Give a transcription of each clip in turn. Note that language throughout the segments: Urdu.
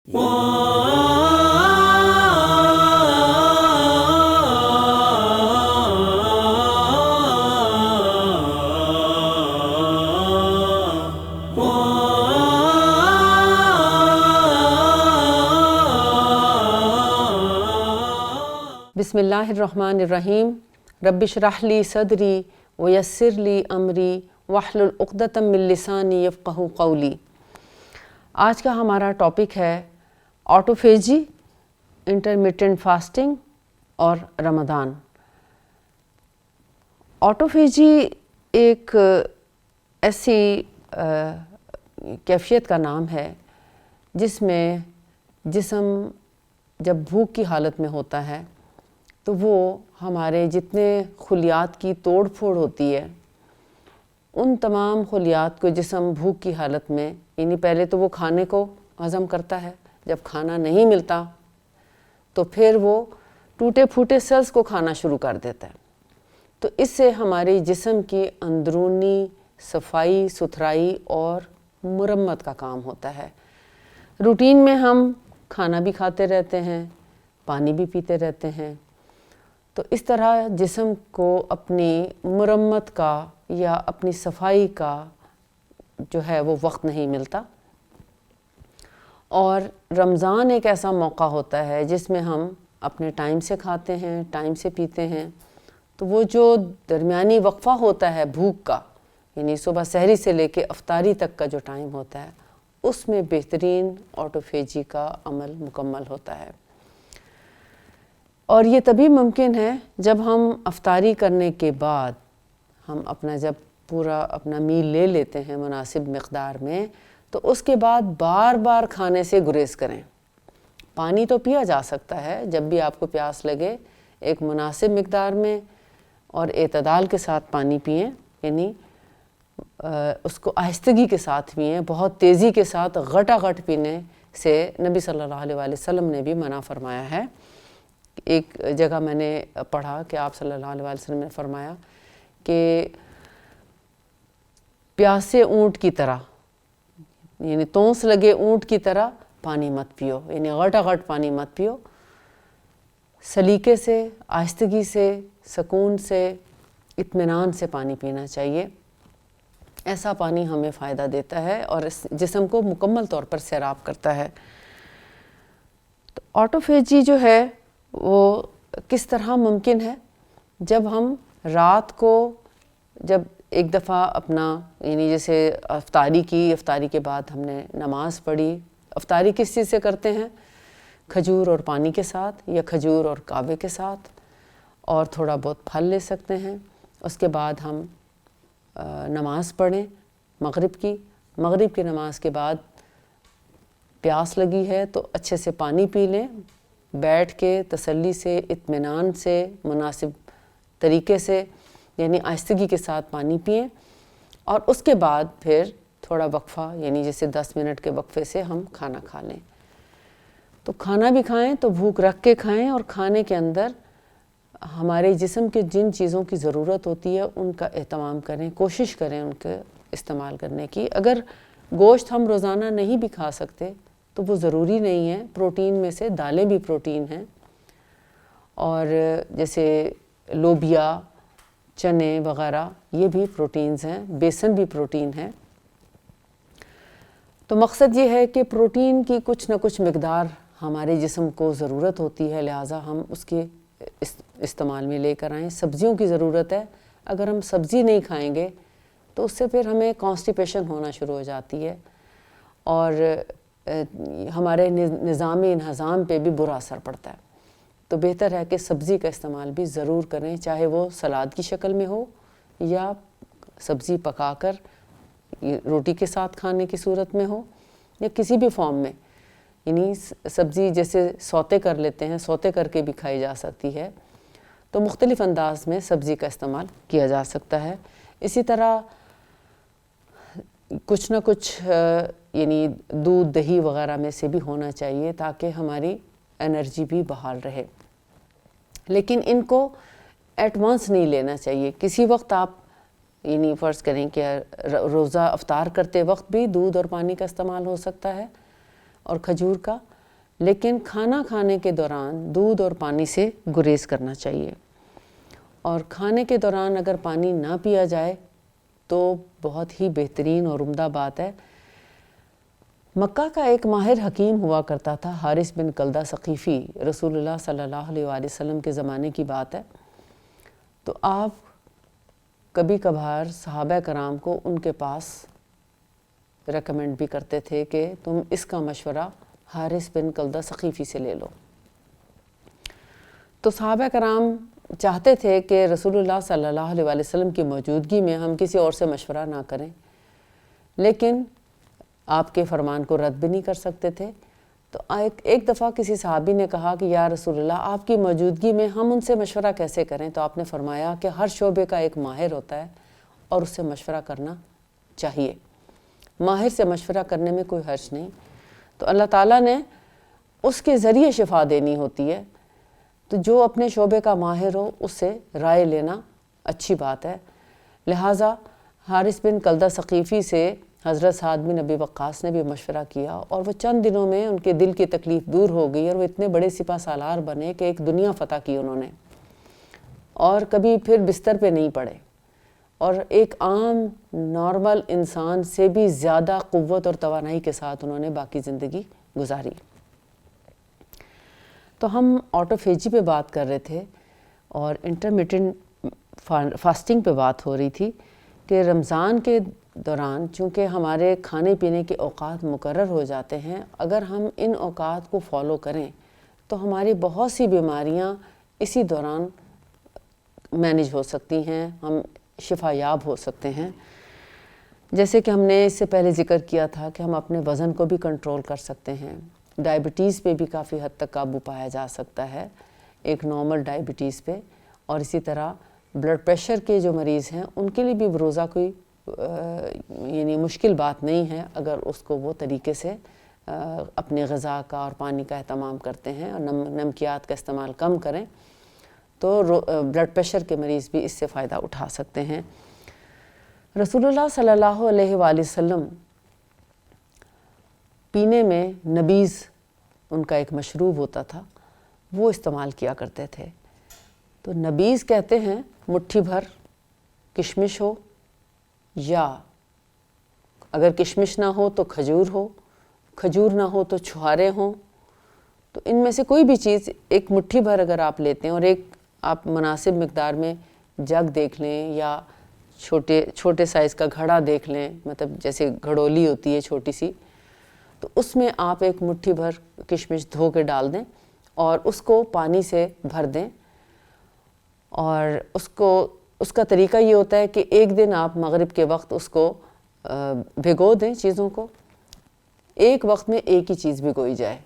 بسم اللہ الرحمن الرحیم رب اشرح لی صدری ویسر لی امری واحلل عقدۃ من لسانی یفقہوا قولی۔ آج کا ہمارا ٹاپک ہے آٹوفیجی، انٹرمیٹنٹ فاسٹنگ اور رمضان۔ آٹوفیجی ایک ایسی کیفیت کا نام ہے جس میں جسم جب بھوک کی حالت میں ہوتا ہے تو وہ ہمارے جتنے خلیات کی توڑ پھوڑ ہوتی ہے ان تمام خلیات کو جسم بھوک کی حالت میں، یعنی پہلے تو وہ کھانے کو ہضم کرتا ہے، جب کھانا نہیں ملتا تو پھر وہ ٹوٹے پھوٹے سیلز کو کھانا شروع کر دیتا ہے۔ تو اس سے ہمارے جسم کی اندرونی صفائی ستھرائی اور مرمت کا کام ہوتا ہے۔ روٹین میں ہم کھانا بھی کھاتے رہتے ہیں، پانی بھی پیتے رہتے ہیں، تو اس طرح جسم کو اپنی مرمت کا یا اپنی صفائی کا جو ہے وہ وقت نہیں ملتا۔ اور رمضان ایک ایسا موقع ہوتا ہے جس میں ہم اپنے ٹائم سے کھاتے ہیں، ٹائم سے پیتے ہیں، تو وہ جو درمیانی وقفہ ہوتا ہے بھوک کا، یعنی صبح سحری سے لے کے افطاری تک کا جو ٹائم ہوتا ہے، اس میں بہترین آٹوفیجی کا عمل مکمل ہوتا ہے۔ اور یہ تبھی ممکن ہے جب ہم افطاری کرنے کے بعد ہم جب پورا اپنا میل لے لیتے ہیں مناسب مقدار میں، تو اس کے بعد بار بار کھانے سے گریز کریں۔ پانی تو پیا جا سکتا ہے جب بھی آپ کو پیاس لگے، ایک مناسب مقدار میں اور اعتدال کے ساتھ پانی پئیں، یعنی اس کو آہستگی کے ساتھ پئیں، بہت تیزی کے ساتھ غٹا غٹ پینے سے نبی صلی اللہ علیہ وسلم نے بھی منع فرمایا ہے۔ ایک جگہ میں نے پڑھا کہ آپ صلی اللہ علیہ وسلم نے فرمایا کہ پیاسے اونٹ کی طرح، یعنی تونس لگے اونٹ کی طرح پانی مت پیو، یعنی غٹا غٹ پانی مت پیو، سلیقے سے، آہستگی سے، سکون سے، اطمینان سے پانی پینا چاہیے۔ ایسا پانی ہمیں فائدہ دیتا ہے اور اس جسم کو مکمل طور پر سیراب کرتا ہے۔ تو آٹوفیجی جو ہے وہ کس طرح ممکن ہے؟ جب ہم رات کو جب ایک دفعہ اپنا، یعنی جیسے افطاری کی، افطاری کے بعد ہم نے نماز پڑھی، افطاری کس چیز سے کرتے ہیں؟ کھجور اور پانی کے ساتھ یا کھجور اور کعوے کے ساتھ، اور تھوڑا بہت پھل لے سکتے ہیں۔ اس کے بعد ہم نماز پڑھیں مغرب کی نماز کے بعد پیاس لگی ہے تو اچھے سے پانی پی لیں، بیٹھ کے تسلی سے، اطمینان سے، مناسب طریقے سے، یعنی آہستگی کے ساتھ پانی پئیں، اور اس کے بعد پھر تھوڑا وقفہ، یعنی جیسے 10 منٹ کے وقفے سے ہم کھانا کھا لیں۔ تو کھانا بھی کھائیں تو بھوک رکھ کے کھائیں، اور کھانے کے اندر ہمارے جسم کے جن چیزوں کی ضرورت ہوتی ہے ان کا اہتمام کریں، کوشش کریں ان کے استعمال کرنے کی۔ اگر گوشت ہم روزانہ نہیں بھی کھا سکتے تو وہ ضروری نہیں ہے، پروٹین میں سے دالیں بھی پروٹین ہیں، اور جیسے لوبیا، چنے وغیرہ یہ بھی پروٹینز ہیں، بیسن بھی پروٹین ہے۔ تو مقصد یہ ہے کہ پروٹین کی کچھ نہ کچھ مقدار ہمارے جسم کو ضرورت ہوتی ہے، لہٰذا ہم اس کے استعمال میں لے کر آئیں۔ سبزیوں کی ضرورت ہے، اگر ہم سبزی نہیں کھائیں گے تو اس سے پھر ہمیں کانسٹیپیشن ہونا شروع ہو جاتی ہے اور ہمارے نظام انہضام پہ بھی برا اثر پڑتا ہے۔ تو بہتر ہے کہ سبزی کا استعمال بھی ضرور کریں، چاہے وہ سلاد کی شکل میں ہو یا سبزی پکا کر روٹی کے ساتھ کھانے کی صورت میں ہو، یا کسی بھی فارم میں، یعنی سبزی جیسے سوتے کر لیتے ہیں، سوتے کر کے بھی کھائی جا سکتی ہے، تو مختلف انداز میں سبزی کا استعمال کیا جا سکتا ہے۔ اسی طرح کچھ نہ کچھ یعنی دودھ دہی وغیرہ میں سے بھی ہونا چاہیے تاکہ ہماری انرجی بھی بحال رہے، لیکن ان کو ایٹ ونس نہیں لینا چاہیے۔ کسی وقت آپ یعنی فرض کریں کہ روزہ افطار کرتے وقت بھی دودھ اور پانی کا استعمال ہو سکتا ہے اور کھجور کا، لیکن کھانا کھانے کے دوران دودھ اور پانی سے گریز کرنا چاہیے، اور کھانے کے دوران اگر پانی نہ پیا جائے تو بہت ہی بہترین اور عمدہ بات ہے۔ مکہ کا ایک ماہر حکیم ہوا کرتا تھا، حارث بن کلدہ ثقیفی، رسول اللہ صلی اللہ علیہ وآلہ وسلم کے زمانے کی بات ہے۔ تو آپ کبھی کبھار صحابہ کرام کو ان کے پاس ریکمنڈ بھی کرتے تھے کہ تم اس کا مشورہ حارث بن کلدہ ثقیفی سے لے لو۔ تو صحابہ کرام چاہتے تھے کہ رسول اللہ صلی اللہ علیہ وآلہ وسلم کی موجودگی میں ہم کسی اور سے مشورہ نہ کریں، لیکن آپ کے فرمان کو رد بھی نہیں کر سکتے تھے۔ تو ایک دفعہ کسی صحابی نے کہا کہ یا رسول اللہ، آپ کی موجودگی میں ہم ان سے مشورہ کیسے کریں؟ تو آپ نے فرمایا کہ ہر شعبے کا ایک ماہر ہوتا ہے اور اس سے مشورہ کرنا چاہیے، ماہر سے مشورہ کرنے میں کوئی حرج نہیں۔ تو اللہ تعالیٰ نے اس کے ذریعے شفا دینی ہوتی ہے، تو جو اپنے شعبے کا ماہر ہو اس سے رائے لینا اچھی بات ہے۔ لہٰذا حارث بن کلدہ ثقیفی سے حضرت سعد بن ابی وقاص نے بھی مشورہ کیا، اور وہ چند دنوں میں ان کے دل کی تکلیف دور ہو گئی، اور وہ اتنے بڑے سپہ سالار بنے کہ ایک دنیا فتح کی انہوں نے، اور کبھی پھر بستر پہ نہیں پڑے، اور ایک عام نارمل انسان سے بھی زیادہ قوت اور توانائی کے ساتھ انہوں نے باقی زندگی گزاری۔ تو ہم آٹوفیجی پہ بات کر رہے تھے اور انٹرمیٹنٹ فاسٹنگ پہ بات ہو رہی تھی کہ رمضان کے دوران چونکہ ہمارے کھانے پینے کے اوقات مقرر ہو جاتے ہیں، اگر ہم ان اوقات کو فالو کریں تو ہماری بہت سی بیماریاں اسی دوران مینج ہو سکتی ہیں، ہم شفا یاب ہو سکتے ہیں۔ جیسے کہ ہم نے اس سے پہلے ذکر کیا تھا کہ ہم اپنے وزن کو بھی کنٹرول کر سکتے ہیں، ڈائبٹیز پہ بھی کافی حد تک قابو پایا جا سکتا ہے، ایک نارمل ڈائبٹیز پہ، اور اسی طرح بلڈ پریشر کے جو مریض ہیں ان کے لیے بھی روزہ کوئی یعنی مشکل بات نہیں ہے اگر اس کو وہ طریقے سے اپنے غذا کا اور پانی کا اہتمام کرتے ہیں اور نمکیات کا استعمال کم کریں، تو بلڈ پریشر کے مریض بھی اس سے فائدہ اٹھا سکتے ہیں۔ رسول اللہ صلی اللہ علیہ وآلہ وسلم پینے میں نبیذ ان کا ایک مشروب ہوتا تھا، وہ استعمال کیا کرتے تھے۔ تو نبیذ کہتے ہیں مٹھی بھر کشمش ہو، یا اگر کشمش نہ ہو تو کھجور ہو، کھجور نہ ہو تو چھہارے ہوں، تو ان میں سے کوئی بھی چیز ایک مٹھی بھر اگر آپ لیتے ہیں، اور ایک آپ مناسب مقدار میں جگ دیکھ لیں یا چھوٹے سائز کا گھڑا دیکھ لیں، مطلب جیسے گھڑولی ہوتی ہے چھوٹی سی، تو اس میں آپ ایک مٹھی بھر کشمش دھو کے ڈال دیں اور اس کو پانی سے بھر دیں، اور اس کا طریقہ یہ ہوتا ہے کہ ایک دن آپ مغرب کے وقت اس کو بھگو دیں چیزوں کو، ایک وقت میں ایک ہی چیز بھگوئی جائے،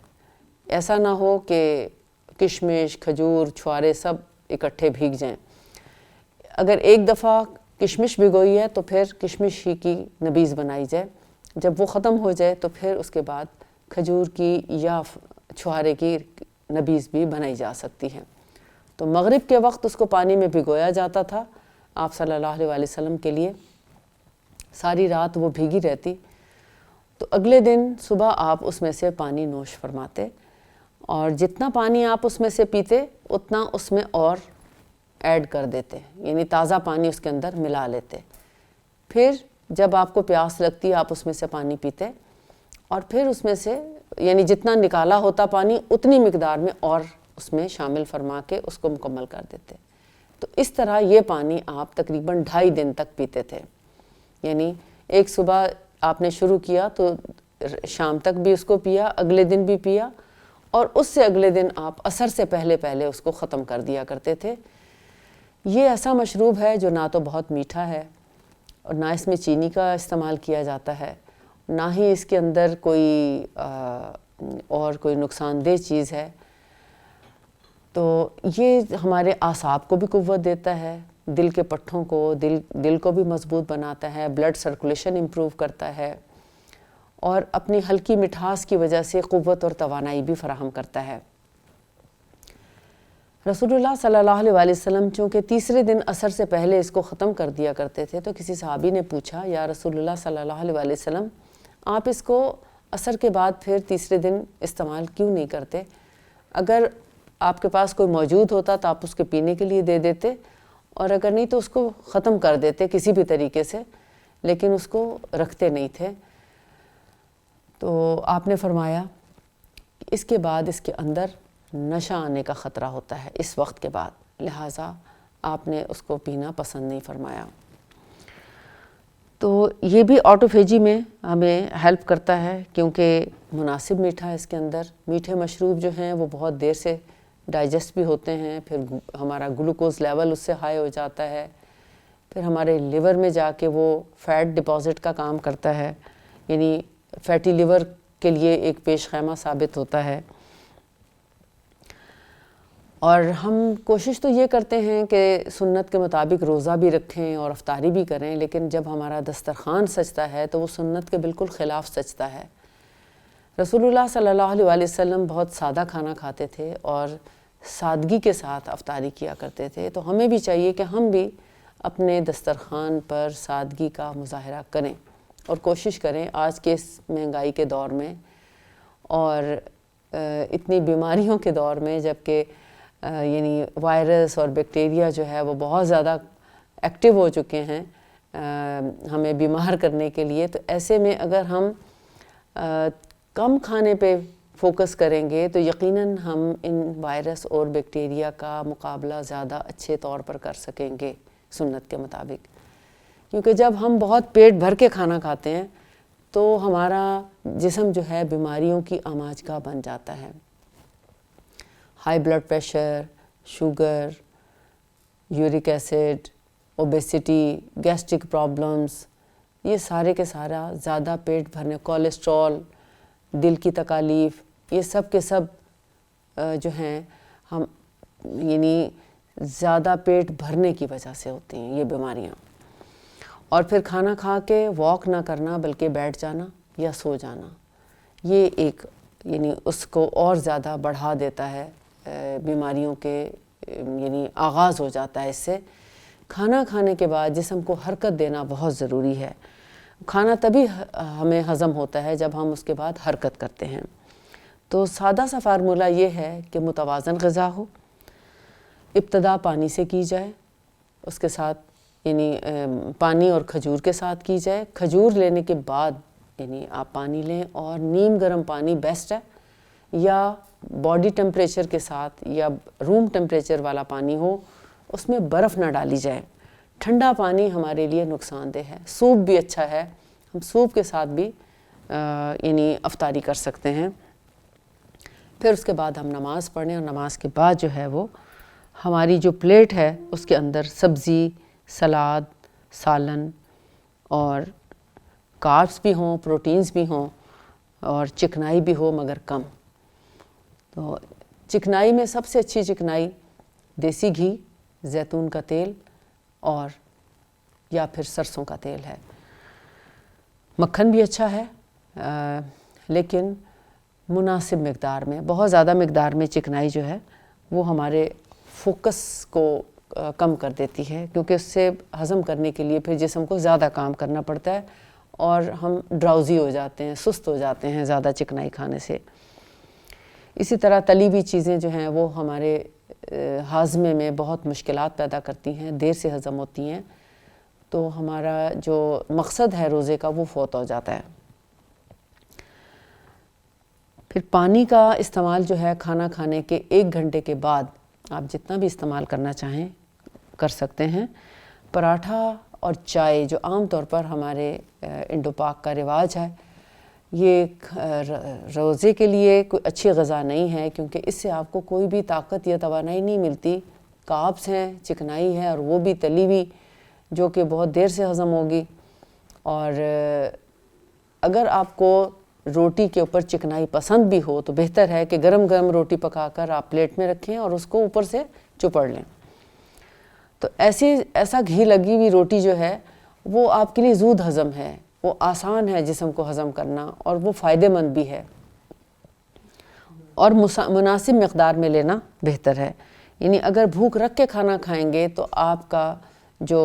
ایسا نہ ہو کہ کشمش، کھجور، چھوارے سب اکٹھے بھیگ جائیں۔ اگر ایک دفعہ کشمش بھگوئی ہے تو پھر کشمش ہی کی نبیذ بنائی جائے، جب وہ ختم ہو جائے تو پھر اس کے بعد کھجور کی یا چھوارے کی نبیذ بھی بنائی جا سکتی ہے۔ تو مغرب کے وقت اس کو پانی میں بھگویا جاتا تھا آپ صلی اللہ علیہ وآلہ وسلم کے لیے، ساری رات وہ بھیگی رہتی، تو اگلے دن صبح آپ اس میں سے پانی نوش فرماتے، اور جتنا پانی آپ اس میں سے پیتے اتنا اس میں اور ایڈ کر دیتے، یعنی تازہ پانی اس کے اندر ملا لیتے۔ پھر جب آپ کو پیاس لگتی آپ اس میں سے پانی پیتے، اور پھر اس میں سے یعنی جتنا نکالا ہوتا پانی اتنی مقدار میں اور اس میں شامل فرما کے اس کو مکمل کر دیتے۔ تو اس طرح یہ پانی آپ تقریباً 2.5 دن تک پیتے تھے، یعنی ایک صبح آپ نے شروع کیا تو شام تک بھی اس کو پیا، اگلے دن بھی پیا، اور اس سے اگلے دن آپ عصر سے پہلے اس کو ختم کر دیا کرتے تھے۔ یہ ایسا مشروب ہے جو نہ تو بہت میٹھا ہے اور نہ اس میں چینی کا استعمال کیا جاتا ہے، نہ ہی اس کے اندر کوئی نقصان دہ چیز ہے، تو یہ ہمارے اعصاب کو بھی قوت دیتا ہے، دل کے پٹھوں کو، دل کو بھی مضبوط بناتا ہے، بلڈ سرکولیشن امپروو کرتا ہے، اور اپنی ہلکی مٹھاس کی وجہ سے قوت اور توانائی بھی فراہم کرتا ہے۔ رسول اللہ صلی اللہ علیہ وآلہ وسلم چونکہ تیسرے دن عصر سے پہلے اس کو ختم کر دیا کرتے تھے، تو کسی صحابی نے پوچھا یا رسول اللہ صلی اللہ علیہ وآلہ وسلم، آپ اس کو عصر کے بعد پھر تیسرے دن استعمال کیوں نہیں کرتے؟ اگر آپ کے پاس کوئی موجود ہوتا تو آپ اس کے پینے کے لیے دے دیتے، اور اگر نہیں تو اس کو ختم کر دیتے کسی بھی طریقے سے، لیکن اس کو رکھتے نہیں تھے۔ تو آپ نے فرمایا کہ اس کے بعد اس کے اندر نشہ آنے کا خطرہ ہوتا ہے اس وقت کے بعد، لہٰذا آپ نے اس کو پینا پسند نہیں فرمایا۔ تو یہ بھی آٹوفیجی میں ہمیں ہیلپ کرتا ہے، کیونکہ مناسب میٹھا ہے اس کے اندر۔ میٹھے مشروب جو ہیں وہ بہت دیر سے ڈائجسٹ بھی ہوتے ہیں، پھر ہمارا گلوکوز لیول اس سے ہائی ہو جاتا ہے، پھر ہمارے لیور میں جا کے وہ فیٹ ڈپازٹ کا کام کرتا ہے، یعنی فیٹی لیور کے لیے ایک پیش خیمہ ثابت ہوتا ہے۔ اور ہم کوشش تو یہ کرتے ہیں کہ سنت کے مطابق روزہ بھی رکھیں اور افطاری بھی کریں، لیکن جب ہمارا دسترخوان سجتا ہے تو وہ سنت کے بالکل خلاف سجتا ہے۔ رسول اللہ صلی اللہ علیہ وسلم بہت سادہ کھانا کھاتے تھے اور سادگی کے ساتھ افطاری کیا کرتے تھے، تو ہمیں بھی چاہیے کہ ہم بھی اپنے دسترخوان پر سادگی کا مظاہرہ کریں اور کوشش کریں آج کے اس مہنگائی کے دور میں اور اتنی بیماریوں کے دور میں، جبکہ یعنی وائرس اور بیکٹیریا جو ہے وہ بہت زیادہ ایکٹیو ہو چکے ہیں ہمیں بیمار کرنے کے لیے، تو ایسے میں اگر ہم کم کھانے پہ فوکس کریں گے تو یقیناً ہم ان وائرس اور بیکٹیریا کا مقابلہ زیادہ اچھے طور پر کر سکیں گے سنت کے مطابق۔ کیونکہ جب ہم بہت پیٹ بھر کے کھانا کھاتے ہیں تو ہمارا جسم جو ہے بیماریوں کی آماجگاہ بن جاتا ہے۔ High blood pressure, sugar, uric acid, obesity, gastric problems, یہ سارے کے سارا زیادہ پیٹ بھرنے، کولیسٹرول، دل کی تکالیف، یہ سب کے سب جو ہیں ہم یعنی زیادہ پیٹ بھرنے کی وجہ سے ہوتی ہیں یہ بیماریاں۔ اور پھر کھانا کھا کے واک نہ کرنا بلکہ بیٹھ جانا یا سو جانا، یہ ایک یعنی اس کو اور زیادہ بڑھا دیتا ہے، بیماریوں کے یعنی آغاز ہو جاتا ہے اس سے۔ کھانا کھانے کے بعد جسم کو حرکت دینا بہت ضروری ہے۔ کھانا تبھی ہمیں ہضم ہوتا ہے جب ہم اس کے بعد حرکت کرتے ہیں۔ تو سادہ سا فارمولہ یہ ہے کہ متوازن غذا ہو، ابتدا پانی سے کی جائے، اس کے ساتھ یعنی پانی اور کھجور کے ساتھ کی جائے۔ کھجور لینے کے بعد یعنی آپ پانی لیں اور نیم گرم پانی بیسٹ ہے، یا باڈی ٹمپریچر کے ساتھ یا روم ٹمپریچر والا پانی ہو، اس میں برف نہ ڈالی جائے۔ ٹھنڈا پانی ہمارے لیے نقصان دہ ہے۔ سوپ بھی اچھا ہے، ہم سوپ کے ساتھ بھی یعنی افطاری کر سکتے ہیں۔ پھر اس کے بعد ہم نماز پڑھیں، اور نماز کے بعد جو ہے وہ ہماری جو پلیٹ ہے اس کے اندر سبزی، سلاد، سالن اور کاربس بھی ہوں، پروٹینز بھی ہوں، اور چکنائی بھی ہو مگر کم۔ تو چکنائی میں سب سے اچھی چکنائی دیسی گھی، زیتون کا تیل اور یا پھر سرسوں کا تیل ہے۔ مکھن بھی اچھا ہے لیکن مناسب مقدار میں، بہت زیادہ مقدار میں چکنائی جو ہے وہ ہمارے فوکس کو کم کر دیتی ہے، کیونکہ اس سے ہضم کرنے کے لیے پھر جسم کو زیادہ کام کرنا پڑتا ہے اور ہم ڈراؤزی ہو جاتے ہیں، سست ہو جاتے ہیں زیادہ چکنائی کھانے سے۔ اسی طرح تلی ہوئی چیزیں جو ہیں وہ ہمارے ہاضمے میں بہت مشکلات پیدا کرتی ہیں، دیر سے ہضم ہوتی ہیں، تو ہمارا جو مقصد ہے روزے کا وہ فوت ہو جاتا ہے۔ پھر پانی کا استعمال جو ہے کھانا کھانے کے 1 گھنٹے کے بعد آپ جتنا بھی استعمال کرنا چاہیں کر سکتے ہیں۔ پراٹھا اور چائے جو عام طور پر ہمارے انڈو پاک کا رواج ہے، یہ روزے کے لیے کوئی اچھی غذا نہیں ہے، کیونکہ اس سے آپ کو کوئی بھی طاقت یا توانائی نہیں ملتی۔ کاربس ہیں، چکنائی ہے، اور وہ بھی تلی ہوئی جو کہ بہت دیر سے ہضم ہوگی۔ اور اگر آپ کو روٹی کے اوپر چکنائی پسند بھی ہو تو بہتر ہے کہ گرم گرم روٹی پکا کر آپ پلیٹ میں رکھیں اور اس کو اوپر سے چپڑ لیں۔ تو ایسا گھی لگی ہوئی روٹی جو ہے وہ آپ کے لیے زود ہضم ہے، وہ آسان ہے جسم کو ہضم کرنا، اور وہ فائدہ مند بھی ہے، اور مناسب مقدار میں لینا بہتر ہے۔ یعنی اگر بھوک رکھ کے کھانا کھائیں گے تو آپ کا جو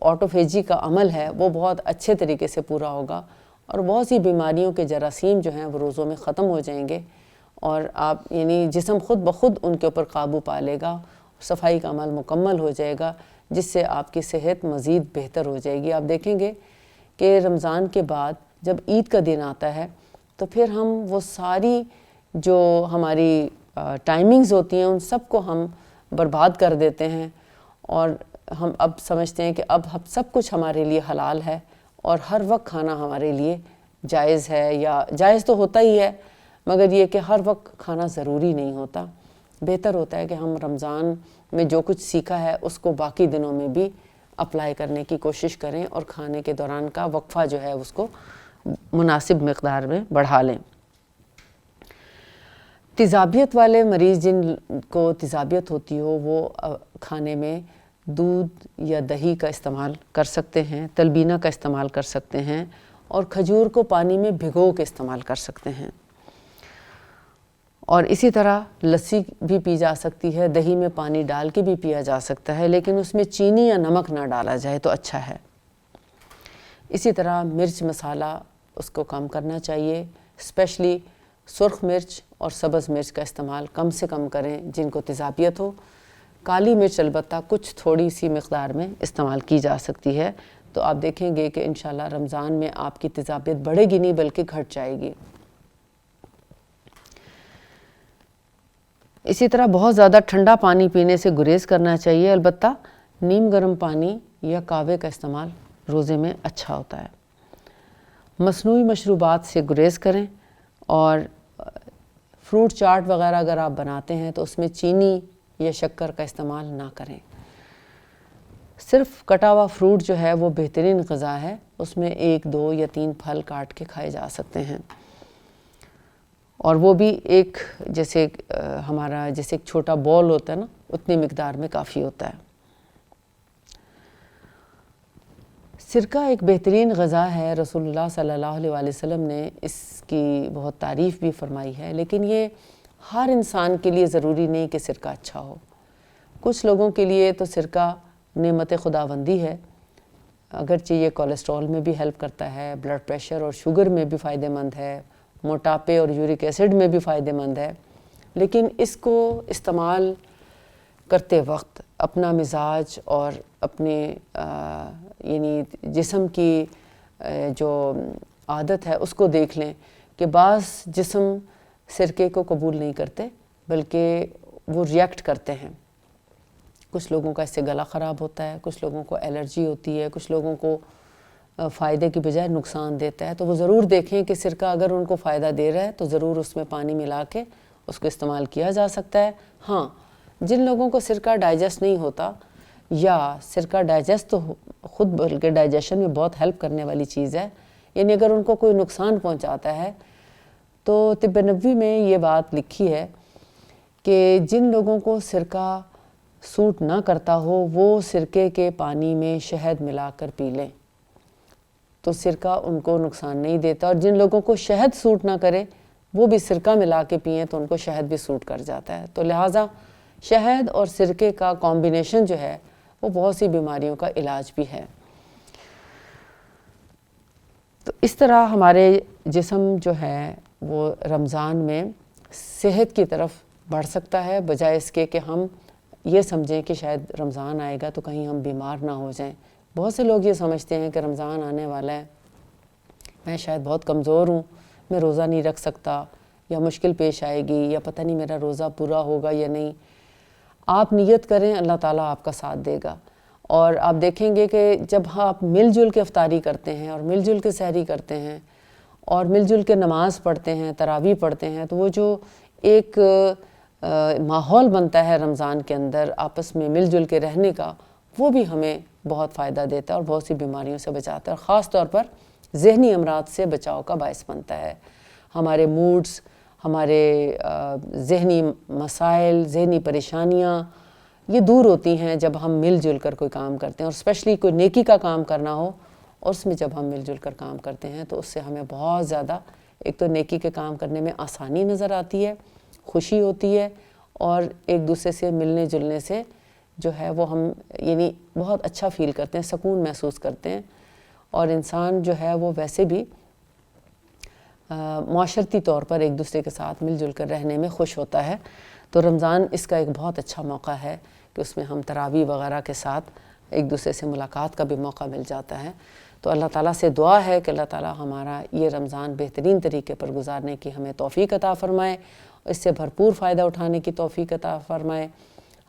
آٹوفیجی کا عمل ہے وہ بہت اچھے طریقے سے پورا ہوگا، اور بہت سی بیماریوں کے جراثیم جو ہیں وہ روزوں میں ختم ہو جائیں گے، اور آپ یعنی جسم خود بخود ان کے اوپر قابو پا لے گا، صفائی کا عمل مکمل ہو جائے گا، جس سے آپ کی صحت مزید بہتر ہو جائے گی۔ آپ دیکھیں گے کہ رمضان کے بعد جب عید کا دن آتا ہے تو پھر ہم وہ ساری جو ہماری ٹائمنگز ہوتی ہیں ان سب کو ہم برباد کر دیتے ہیں، اور ہم اب سمجھتے ہیں کہ اب سب کچھ ہمارے لیے حلال ہے اور ہر وقت کھانا ہمارے لیے جائز ہے، یا جائز تو ہوتا ہی ہے مگر یہ کہ ہر وقت کھانا ضروری نہیں ہوتا۔ بہتر ہوتا ہے کہ ہم رمضان میں جو کچھ سیکھا ہے اس کو باقی دنوں میں بھی اپلائی کرنے کی کوشش کریں، اور کھانے کے دوران کا وقفہ جو ہے اس کو مناسب مقدار میں بڑھا لیں۔ تیزابیت والے مریض جن کو تیزابیت ہوتی ہو وہ کھانے میں دودھ یا دہی کا استعمال کر سکتے ہیں، تلبینہ کا استعمال کر سکتے ہیں، اور کھجور کو پانی میں بھگو کے استعمال کر سکتے ہیں۔ اور اسی طرح لسی بھی پی جا سکتی ہے، دہی میں پانی ڈال کے بھی پیا جا سکتا ہے، لیکن اس میں چینی یا نمک نہ ڈالا جائے تو اچھا ہے۔ اسی طرح مرچ مسالہ اس کو کم کرنا چاہیے، اسپیشلی سرخ مرچ اور سبز مرچ کا استعمال کم سے کم کریں جن کو تیزابیت ہو۔ کالی مرچ البتہ کچھ تھوڑی سی مقدار میں استعمال کی جا سکتی ہے، تو آپ دیکھیں گے کہ انشاءاللہ رمضان میں آپ کی تیزابیت بڑھے گی نہیں بلکہ گھٹ جائے گی۔ اسی طرح بہت زیادہ ٹھنڈا پانی پینے سے گریز کرنا چاہیے، البتہ نیم گرم پانی یا کہوے کا استعمال روزے میں اچھا ہوتا ہے۔ مصنوعی مشروبات سے گریز کریں، اور فروٹ چاٹ وغیرہ اگر آپ بناتے ہیں تو اس میں چینی یا شکر کا استعمال نہ کریں۔ صرف کٹا ہوا فروٹ جو ہے وہ بہترین غذا ہے، اس میں 1، 2 یا 3 پھل کاٹ کے کھائے جا سکتے ہیں، اور وہ بھی ایک جیسے ہمارا جیسے ایک چھوٹا بول ہوتا ہے نا، اتنی مقدار میں کافی ہوتا ہے۔ سرکہ ایک بہترین غذا ہے، رسول اللہ صلی اللہ علیہ وآلہ وسلم نے اس کی بہت تعریف بھی فرمائی ہے، لیکن یہ ہر انسان کے لیے ضروری نہیں کہ سرکہ اچھا ہو۔ کچھ لوگوں کے لیے تو سرکہ نعمت خداوندی ہے، اگرچہ یہ کولیسٹرول میں بھی ہیلپ کرتا ہے، بلڈ پریشر اور شوگر میں بھی فائدہ مند ہے، موٹاپے اور یورک ایسڈ میں بھی فائدہ مند ہے، لیکن اس کو استعمال کرتے وقت اپنا مزاج اور اپنے یعنی جسم کی جو عادت ہے اس کو دیکھ لیں کہ بعض جسم سرکے کو قبول نہیں کرتے بلکہ وہ ریئیکٹ کرتے ہیں۔ کچھ لوگوں کا اس سے گلا خراب ہوتا ہے، کچھ لوگوں کو الرجی ہوتی ہے، کچھ لوگوں کو فائدے کی بجائے نقصان دیتا ہے، تو وہ ضرور دیکھیں کہ سرکہ اگر ان کو فائدہ دے رہا ہے تو ضرور اس میں پانی ملا کے اس کو استعمال کیا جا سکتا ہے۔ ہاں، جن لوگوں کو سرکہ ڈائجسٹ نہیں ہوتا، یا سرکہ ڈائجسٹ تو خود بلکہ ڈائجیشن میں بہت ہیلپ کرنے والی چیز ہے، یعنی اگر ان کو کوئی نقصان پہنچاتا ہے تو طب نبوی میں یہ بات لکھی ہے کہ جن لوگوں کو سرکہ سوٹ نہ کرتا ہو وہ سرکے کے پانی میں شہد ملا کر پی لیں تو سرکہ ان کو نقصان نہیں دیتا، اور جن لوگوں کو شہد سوٹ نہ کرے وہ بھی سرکہ ملا کے پئیں تو ان کو شہد بھی سوٹ کر جاتا ہے۔ تو لہٰذا شہد اور سرکے کا کمبینیشن جو ہے وہ بہت سی بیماریوں کا علاج بھی ہے۔ تو اس طرح ہمارے جسم جو ہے وہ رمضان میں صحت کی طرف بڑھ سکتا ہے، بجائے اس کے کہ ہم یہ سمجھیں کہ شاید رمضان آئے گا تو کہیں ہم بیمار نہ ہو جائیں۔ بہت سے لوگ یہ سمجھتے ہیں کہ رمضان آنے والا ہے، میں شاید بہت کمزور ہوں، میں روزہ نہیں رکھ سکتا، یا مشکل پیش آئے گی، یا پتہ نہیں میرا روزہ پورا ہوگا یا نہیں۔ آپ نیت کریں، اللہ تعالیٰ آپ کا ساتھ دے گا، اور آپ دیکھیں گے کہ جب آپ مل جل کے افطاری کرتے ہیں اور مل جل کے سحری کرتے ہیں اور مل جل کے نماز پڑھتے ہیں، تراویح پڑھتے ہیں، تو وہ جو ایک ماحول بنتا ہے رمضان کے اندر آپس میں مل جل کے رہنے کا، وہ بھی ہمیں بہت فائدہ دیتا ہے اور بہت سی بیماریوں سے بچاتا ہے، اور خاص طور پر ذہنی امراض سے بچاؤ کا باعث بنتا ہے۔ ہمارے موڈز، ہمارے ذہنی مسائل، ذہنی پریشانیاں یہ دور ہوتی ہیں جب ہم مل جل کر کوئی کام کرتے ہیں، اور اسپیشلی کوئی نیکی کا کام کرنا ہو، اور اس میں جب ہم مل جل کر کام کرتے ہیں تو اس سے ہمیں بہت زیادہ ایک تو نیکی کے کام کرنے میں آسانی نظر آتی ہے، خوشی ہوتی ہے، اور ایک دوسرے سے ملنے جلنے سے جو ہے وہ ہم یعنی بہت اچھا فیل کرتے ہیں، سکون محسوس کرتے ہیں، اور انسان جو ہے وہ ویسے بھی معاشرتی طور پر ایک دوسرے کے ساتھ مل جل کر رہنے میں خوش ہوتا ہے. تو رمضان اس کا ایک بہت اچھا موقع ہے کہ اس میں ہم تراویح وغیرہ کے ساتھ ایک دوسرے سے ملاقات کا بھی موقع مل جاتا ہے. تو اللہ تعالیٰ سے دعا ہے کہ اللہ تعالیٰ ہمارا یہ رمضان بہترین طریقے پر گزارنے کی ہمیں توفیق عطا فرمائے, اس سے بھرپور فائدہ اٹھانے کی توفیق عطا فرمائے,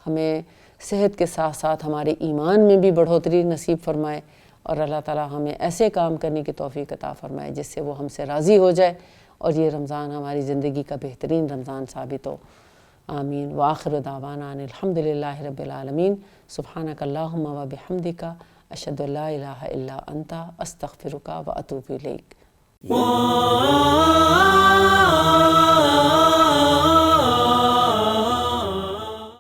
ہمیں صحت کے ساتھ ساتھ ہمارے ایمان میں بھی بڑھوتری نصیب فرمائے, اور اللہ تعالیٰ ہمیں ایسے کام کرنے کی توفیق عطا فرمائے جس سے وہ ہم سے راضی ہو جائے اور یہ رمضان ہماری زندگی کا بہترین رمضان ثابت ہو. آمین. وآخر دعوانا ان الحمدللہ رب العالمین. سبحانک اللہم و بحمدک اشہد ان لا الہ الا انت استغفرک و اتوب الیک.